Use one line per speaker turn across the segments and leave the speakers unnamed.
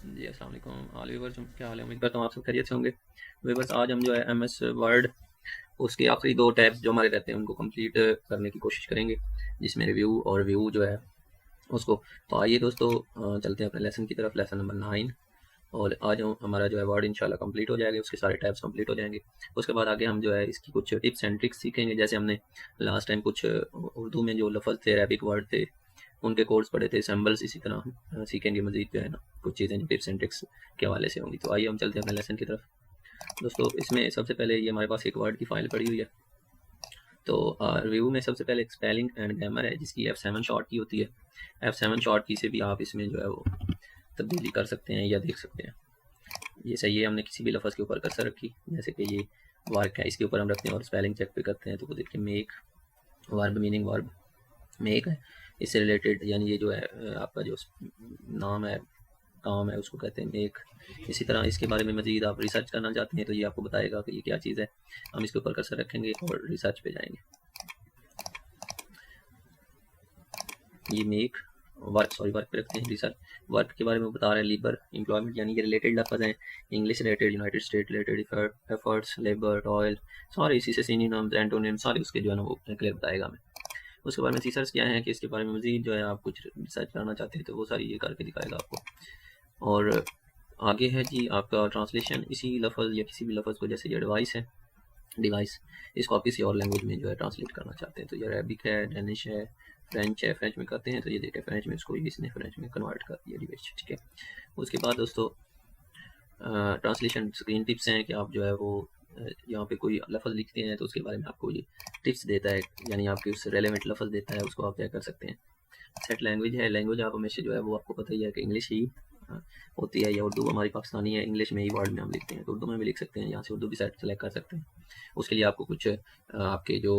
जी अस्सलाम वालेकुम all viewers, क्या हाल है? उम्मीद करता हूँ आप सब खैरियत से होंगे। व्यूअर्स, आज हम जो है एमएस वर्ड उसके आखिरी दो टैब्स जो हमारे रहते हैं उनको कंप्लीट करने की कोशिश करेंगे, जिसमें रिव्यू और व्यू जो है उसको। तो आइए दोस्तों, चलते हैं अपने लेसन की तरफ, लेसन नंबर 9। और आज हमारा जो है वर्ड इंशाल्लाह कंप्लीट हो जाएगा, उसके सारे टैब्स कंप्लीट हो जाएंगे। उसके बाद आगे हम जो है इसकी कुछ टिप्स एंड ट्रिक्स सीखेंगे। जैसे हमने लास्ट टाइम कुछ उर्दू में जो लफ्ज़ थे, अरबिक वर्ड थे, उनके कोड्स पढ़े थे, सिंबल्स इसी तरह हम सीखेंगे मजीद जो है ना, कुछ चीज़ें टिप्स एंड ट्रिक्स के हवाले से होंगी। तो आइए हम चलते हैं अपने लेसन की तरफ। दोस्तों, इसमें सबसे पहले ये हमारे पास एक वर्ड की फाइल पड़ी हुई है। तो रिव्यू में सबसे पहले एक स्पेलिंग एंड ग्रामर है, जिसकी F7 शॉर्ट की होती है। F7 शॉर्ट की से भी आप इसमें जो है वो तब्दीली कर सकते हैं या देख सकते हैं। ये सही है, हमने किसी भी लफ्ज़ के ऊपर कर्सर रखी, जैसे कि ये वर्क है, इसके ऊपर हम रखते हैं और स्पेलिंग चेक पे करते हैं। तो वो देखिए, make verb meaning verb make है, इससे रिलेटेड, यानी ये जो है आपका जो नाम है, काम है, उसको कहते हैं मेक। इसी तरह इसके बारे में मज़ीद आप रिसर्च करना चाहते हैं तो ये आपको बताएगा कि ये क्या चीज़ है। हम इसके ऊपर कर्सर रखेंगे और रिसर्च पे जाएंगे। ये मेक वर्क, सॉरी वर्क पे रखते हैं, रिसर्च। वर्क के बारे में बता रहे हैं, लेबर एम्प्लॉयमेंट, यानी ये रिलेटेड लफ्ज़ हैं, English related, United state related, efforts, labour, toil, सारे इसी से सिनोनिम्स एंटोनिम्स सारे उसके जो है ना वो क्लियर बताएगा हमें। उसके बारे में फीचर्स क्या है कि इसके बारे में मज़ीद जो है आप कुछ रिसर्च करना चाहते हैं तो वो सारी ये करके दिखाएगा आपको। और आगे है जी आपका ट्रांसलेशन, इसी लफ्ज़ या किसी भी लफ्ज़ को, जैसे ये डिवाइस है, डिवाइस, इसको आप किसी और लैंग्वेज में जो है ट्रांसलेट करना चाहते हैं तो ये अरबिक है, डेनिश है, फ्रेंच है, फ्रेंच में करते हैं तो ये देखें फ्रेंच में, इसको इसने फ्रेंच में कन्वर्ट कर दिया डिवाइस, ठीक है। उसके बाद दोस्तों, ट्रांसलेशन स्क्रीन टिप्स हैं कि आप जो है वो यहाँ पे कोई लफ्ज़ लिखते हैं तो उसके बारे में आपको ये टिप्स देता है, यानी आपके उससे रेलेवेंट लफ्ज़ देता है, उसको आप क्या कर सकते हैं। सेट लैंग्वेज है, लैंग्वेज आप हमेशा जो है वो आपको पता ही है कि इंग्लिश ही होती है, या उर्दू हमारी पाकिस्तानी है, इंग्लिश में ही वर्ड में हम लिखते हैं तो उर्दू में भी लिख सकते हैं, यहाँ से उर्दू भी सेलेक्ट कर सकते हैं। उसके लिए आपको कुछ आपके जो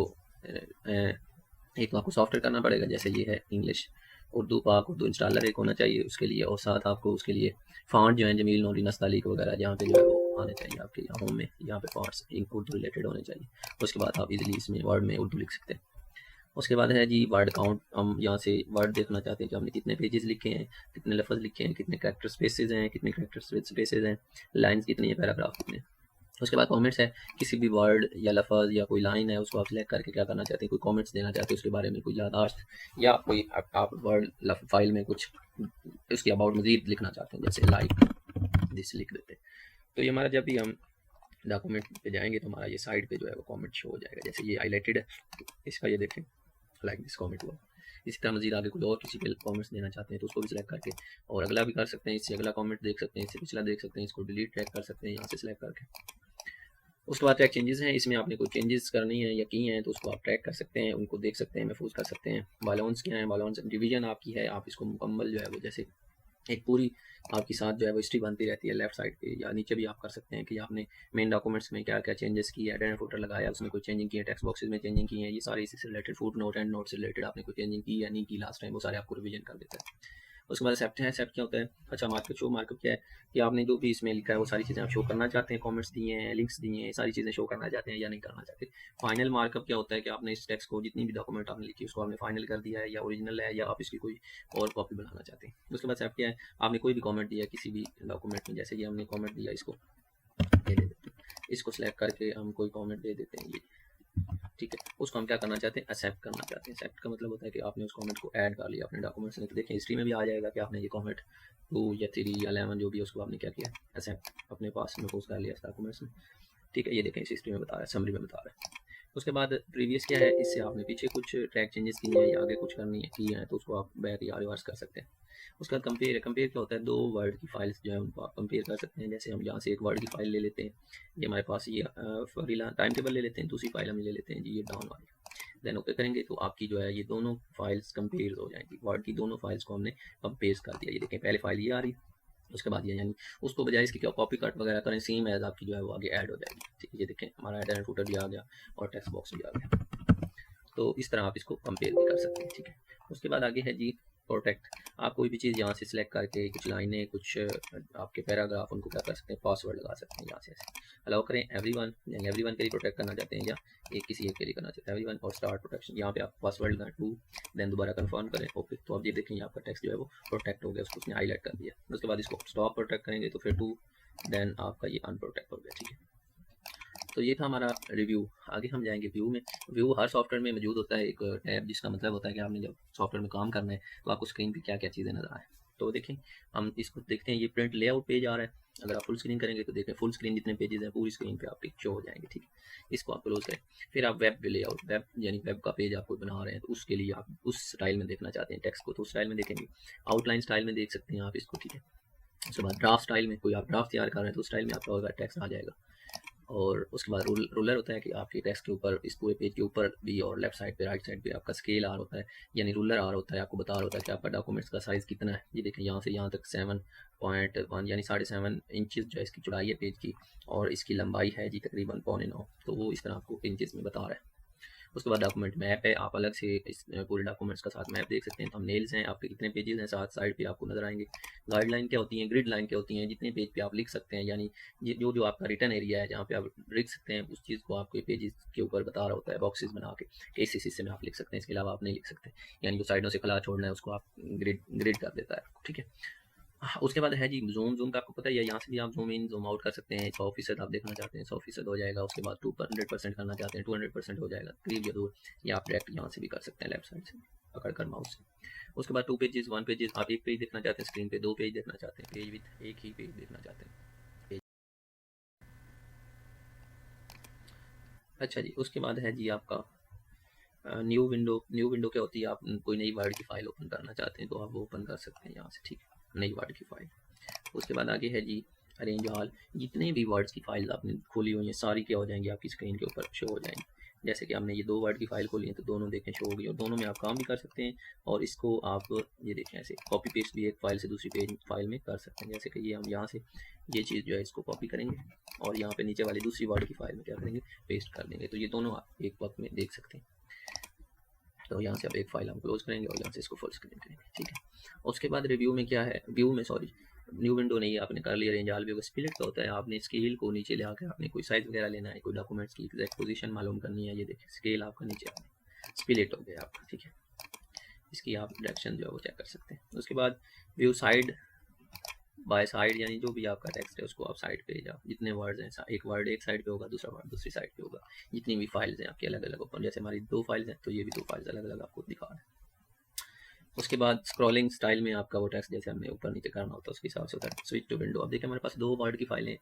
एक तो आपको सॉफ्टवेयर करना पड़ेगा, जैसे ये है इंग्लिश उर्दू पाक उर्दू इंस्टॉलर एक होना चाहिए उसके लिए, और साथ आपको उसके लिए फ़ॉन्ट जो है जमील नूरी नस्तालीक वगैरह जहाँ पे जो है वो आने चाहिए आपके होम में, यहाँ पे फ़ॉन्ट्स उर्दू रिलेटेड होने चाहिए। उसके बाद आप इजीली इसमें वर्ड में उर्दू लिख सकते हैं। उसके बाद है जी वर्ड काउंट, हम यहाँ से वर्ड देखना चाहते हैं कि हमने कितने पेजेस लिखे हैं, कितने लफ्ज़ लिखे हैं, कितने कैरेक्टर स्पेसेस हैं, कितने कैरेक्टर स्पेसेस हैं, लाइंस कितनी है, पैराग्राफ कितने। उसके बाद कमेंट्स है, किसी भी वर्ड या लफ्ज़ या कोई लाइन है उसको आप सिलेक्ट करके क्या करना चाहते हैं, कोई कमेंट्स देना चाहते हैं उसके बारे में, कोई याददाश्त, या कोई आप वर्ड फाइल में कुछ उसके अबाउट मजीद लिखना चाहते हैं, जैसे लाइक दिस लिख देते हैं। तो ये हमारा जब भी हम डॉक्यूमेंट पे जाएंगे तो हमारा ये साइड पे जो है वो कमेंट शो हो जाएगा, जैसे ये हाईलाइटेड है, इसका ये देखें लाइक दिस कमेंट हुआ। इसी तरह मजीद आगे कोई और किसी पे कमेंट्स देना चाहते हैं तो उसको भी सिलेक्ट करके और अगला भी कर सकते हैं, इससे अगला कमेंट देख सकते हैं, इससे पिछला देख सकते हैं, इसको डिलीट ट्रैक कर सकते हैं यहाँ से सिलेक्ट करके। उसके बाद ट्रैक चेंजेस हैं, इसमें आपने कोई चेंजेस करनी है या की हैं तो उसको आप ट्रैक कर सकते हैं, उनको देख सकते हैं, महफूज कर सकते हैं। बालोन्स क्या है, बालोन्स डिवीजन आपकी है, आप इसको मुकम्मल जो है वो जैसे एक पूरी आपके साथ जो है वो हिस्ट्री बनती रहती है लेफ्ट साइड पे या नीचे भी आप कर सकते हैं कि आपने मेन डॉक्यूमेंट्स में क्या क्या चेंजेस किए, हेडर एंड फुटर लगाया, उसमें कोई चेंजिंग की है, टेक्स्ट बॉक्सेस में चेंजिंग की है, ये सारे इसी से related, foot note and note से रिलेटेड आपने कोई चेंजिंग की या नहीं की लास्ट टाइम, वो सारे आपको रिवीजन कर देता है। उसके बाद एक्सेप्ट है, एक्सेप्ट क्या होता है, अच्छा मार्कअप शो, मार्कअप क्या है कि आपने जो भी इसमें लिखा है वो सारी चीज़ें आप शो करना चाहते हैं, कमेंट्स दिए हैं, लिंक्स दिए हैं, सारी चीज़ें शो करना चाहते हैं या नहीं करना चाहते। फाइनल मार्कअप क्या होता है कि आपने इस टेक्स्ट को, जितनी भी डॉक्यूमेंट आपने लिखी उसको आपने फाइनल कर दिया है या ओरिजिनल है या आप इसकी कोई और कॉपी बनाना चाहते हैं। उसके बाद एक्सेप्ट क्या है, आपने कोई भी कमेंट दिया किसी भी डॉक्यूमेंट में, जैसे कि हमने कमेंट दिया इसको ये दे देते हैं, इसको सेलेक्ट करके हम कोई कमेंट दे देते हैं ये, ठीक है। उसको हम क्या करना चाहते हैं, एक्सेप्ट करना चाहते हैं। एक्सेप्ट का मतलब होता है कि आपने उस कमेंट को ऐड कर लिया अपने डॉक्यूमेंट्स में, तो देखिए हिस्ट्री में भी आ जाएगा कि आपने ये कमेंट 2 या 3 या 11 जो भी है उसको आपने क्या किया, एक्सेप्ट अपने पास महफूज कर लिया इस डॉक्यूमेंट्स में, ठीक है। ये देखें इस हिस्ट्री में बता रहा है, समरी में बता रहा है। उसके बाद प्रीवियस क्या है, इससे आपने पीछे कुछ ट्रैक चेंजेस किए हैं या आगे कुछ करनी है की है तो उसको आप बैक या रिवर्स कर सकते हैं। उसके बाद कंपेयर है, कंपेयर क्या होता है, दो वर्ड की फाइल्स जो है उनको आप कंपेयर कर सकते हैं। जैसे हम यहाँ से एक वर्ड की फाइल ले लेते हैं, ये हमारे पास ये टाइम टेबल ले लेते हैं, दूसरी फाइल हम ले लेते हैं जी ये डाउन वाली, देन ओके करेंगे तो आपकी जो है ये दोनों फाइल्स कंपेयर हो जाएंगी, वर्ड की दोनों फाइल्स को हमने कंपेयर कर दिया। ये देखें पहले फाइल ये आ रही है, उसके बाद ये, यानी उसको बजाय इसकी क्या कॉपी कट वगैरह करें, सेम एज आपकी जो है वो आगे ऐड हो जाएगी, ठीक है। ये देखें हमारा हेडर एंड फुटर भी आ गया और टेक्स्ट बॉक्स भी आ गया, तो इस तरह आप इसको कंपेयर भी कर सकते हैं, ठीक है। उसके बाद आगे है जी प्रोटेक्ट, आप कोई भी चीज़ यहाँ से सिलेक्ट करके कुछ लाइनें, कुछ आपके पैराग्राफ, उनको क्या कर सकते हैं, पासवर्ड लगा सकते हैं यहाँ से ऐसे। अलाउ करें एवरीवन, यानी एवरीवन के लिए प्रोटेक्ट करना चाहते हैं या एक किसी एक के लिए करना चाहते हैं एवरीवन, और स्टार्ट प्रोटेक्शन, यहाँ पे आप पासवर्ड लगाएं 2, देन दोबारा कंफर्म करें ओके। तो आप ये देखें आपका टेक्स्ट जो है वो प्रोटेक्ट हो गया, उसको उसने हाईलाइट कर दिया। उसके बाद इसको स्टॉप प्रोटेक्ट करेंगे तो फिर 2, देन आपका ये अनप्रोटेक्ट हो गया, ठीक है। तो ये था हमारा रिव्यू। आगे हम जाएंगे व्यू में। व्यू हर सॉफ्टवेयर में मौजूद होता है एक टैब, जिसका मतलब होता है कि आपने जब सॉफ्टवेयर में काम करना है तो आपको स्क्रीन पे क्या क्या चीज़ें नजर आए। तो देखें, हम इसको देखते हैं, ये प्रिंट लेआउट पेज आ रहा है। अगर आप फुल स्क्रीन करेंगे तो देखें फुल स्क्रीन जितने पेजेस हैं पूरी स्क्रीन पे आपके शो हो जाएंगे, ठीक है। इसको आप क्लोज करें। फिर आप वेब लेआउट, वेब यानी वेब का पेज आपको बना रहे हैं तो उसके लिए आप उस स्टाइल में देखना चाहते हैं टेक्स्ट को, तो उस स्टाइल में देखेंगे। आउटलाइन स्टाइल में देख सकते हैं आप इसको, ठीक है। उसके बाद ड्राफ्ट स्टाइल में, कोई आप ड्राफ्ट तैयार कर रहे हैं तो उस स्टाइल में आपका टेक्स्ट आ जाएगा। और उसके बाद रूलर होता है कि आपके टेक्स्ट के ऊपर, इस पूरे पेज के ऊपर भी और लेफ्ट साइड पे, राइट साइड पे आपका स्केल आर होता है, यानी रूलर आर होता है, आपको बता रहा होता है कि आपका डॉक्यूमेंट्स का साइज़ कितना है। ये देखें यहाँ से यहाँ तक 7.1 यानी 7.5 इंचज़ जो है इसकी चौड़ाई है पेज की, और इसकी लंबाई है जी तकरीबन 8.25, तो वो इस तरह आपको इंचज़ में बता रहा है। उसके बाद डॉक्यूमेंट मैप है, आप अलग से इस पूरे डॉक्यूमेंट्स का साथ मैप देख सकते हैं। थंबनेल्स हैं, आपके कितने पेजेस हैं, साथ साइड पे आपको नजर आएंगे। गाइडलाइन क्या होती हैं, ग्रिड लाइन क्या होती हैं, जितने पेज पे आप लिख सकते हैं, यानी जो जो आपका रिटर्न एरिया है जहाँ पे आप लिख सकते हैं उस चीज़ को आपके पेजेस के ऊपर बता रहा होता है, बॉक्सेस बना के इस हिस्से में आप लिख सकते हैं, इसके अलावा आप नहीं लिख सकते, यानी जो साइडों से खुला छोड़ना है उसको आप ग्रिड कर देता है, ठीक है। उसके बाद है जी जूम का आपको पता ही है, यहाँ से भी आप जूम इन जूम आउट कर सकते हैं। 100% आप देखना चाहते हैं 100% हो जाएगा। उसके बाद 200% करना चाहते हैं 200% हो जाएगा, करीब या दूर, या आप डायरेक्ट यहाँ से भी कर सकते हैं लेफ्ट साइड से पकड़ कर माउस से। उसके बाद 2 पेजेस 1 पेजेस, आप एक पेज देखना चाहते हैं स्क्रीन पे, 2 पेज देखना चाहते हैं, पेज विद एक ही पेज देखना चाहते हैं पेज। अच्छा जी, उसके बाद है जी आपका न्यू विंडो। न्यू विंडो क्या होती है, आप कोई नई वर्ड की फाइल ओपन करना चाहते हैं तो आप वो ओपन कर सकते हैं यहाँ से, ठीक है, नई वर्ड की फाइल। उसके बाद आगे है जी अरेंज ऑल, जितने भी वर्ड्स की फाइल आपने खोली हुई हैं सारी क्या हो जाएंगी आपकी स्क्रीन के ऊपर शो हो जाएंगी। जैसे कि हमने ये 2 वर्ड की फाइल खोली है तो दोनों देखें शो होगी, और दोनों में आप काम भी कर सकते हैं, और इसको आप ये देखें ऐसे कॉपी पेस्ट भी एक फाइल से दूसरी पेज फाइल में कर सकते हैं। जैसे कि ये हम यहाँ से ये चीज़ जो है इसको कॉपी करेंगे और यहाँ पे नीचे वाली दूसरी वर्ड की फाइल में क्या करेंगे, पेस्ट कर देंगे, तो ये दोनों आप एक वक्त में देख सकते हैं। तो यहाँ से अब एक फाइल हम क्लोज करेंगे और यहाँ से इसको फुल स्क्रीन करेंगे, ठीक है। उसके बाद रिव्यू में क्या है, व्यू में सॉरी न्यू विंडो नहीं, आपने कर लिया रेंज ऑल व्यू। स्प्लिट का होता है, आपने स्केल को नीचे ले आकर आपने कोई साइज वगैरह लेना है, कोई डॉक्यूमेंट्स की एग्जैक्ट पोजीशन मालूम करनी है, ये देखिए स्केल आपका नीचे आपने स्प्लिट हो गया आपका, ठीक है। इसकी आप डायरेक्शन जो है वो चेक कर सकते हैं। उसके बाद व्यू साइड बाय साइड, यानी जो भी आपका टेक्स्ट है उसको आप साइड पे या जितने वर्ड्स हैं, एक वर्ड एक साइड पे होगा, दूसरा वर्ड दूसरी साइड पे होगा, जितनी भी फाइल्स हैं आपकी अलग अलग ओपन, जैसे हमारी 2 फाइल्स हैं तो ये भी 2 फाइल्स अलग अलग आपको दिखा रहा है। उसके बाद स्क्रॉलिंग स्टाइल में आपका वो टेक्स्ट जैसे हमने ऊपर नीचे करना होता है उसके हिसाब से होता है। स्विच टू विंडो, अब देखिए हमारे पास 2 वर्ड की फाइलें,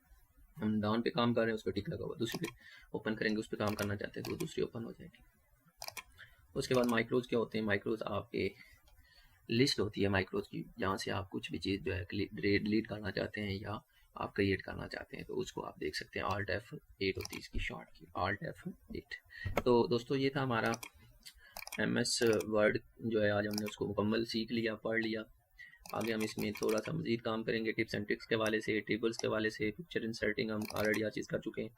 हम डाउन पे काम कर रहे हैं उस पर टिक लगा हुआ, दूसरी पे ओपन करेंगे उस पर काम करना चाहते हैं तो दूसरी ओपन हो जाएगी। उसके बाद माइक्रोज क्या होते हैं, माइक्रोज आपके लिस्ट होती है माइक्रोज की, जहाँ से आप कुछ भी चीज़ जो है डिलीट करना चाहते हैं या आप क्रिएट करना चाहते हैं तो उसको आप देख सकते हैं। Alt F8 होती है इसकी शॉर्ट की, Alt F8। तो दोस्तों ये था हमारा MS वर्ड जो है, आज हमने उसको मुकम्मल सीख लिया, पढ़ लिया। आगे हम इसमें थोड़ा सा मज़ीद काम करेंगे, टिप्स एंड ट्रिक्स के हवाले से, टेबल्स के हवाले से, पिक्चर इंसर्टिंग हम ऑलरेडी चीज़ कर चुके हैं।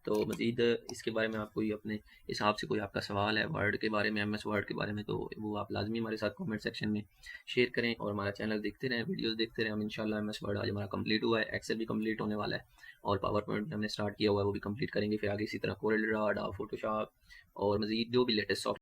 तो मज़ीद इसके बारे में आप कोई अपने हिसाब से कोई आपका सवाल है वर्ड के बारे में, MS वर्ड के बारे में, तो वो आप लाजमी हमारे साथ कमेंट सेक्शन में शेयर करें, और हमारा चैनल देखते रहें, वीडियोस देखते रहें। हम इंशाल्लाह MS वर्ड आज हमारा कंप्लीट हुआ है, एक्सेल भी कंप्लीट होने वाला है, और पावर पॉइंट भी हमने स्टार्ट किया हुआ है वो भी कंप्लीट करेंगे। फिर आगे इसी तरह कोरल ड्रा, फोटोशॉप और मज़ीद जो भी लेटेस्ट सॉफ्ट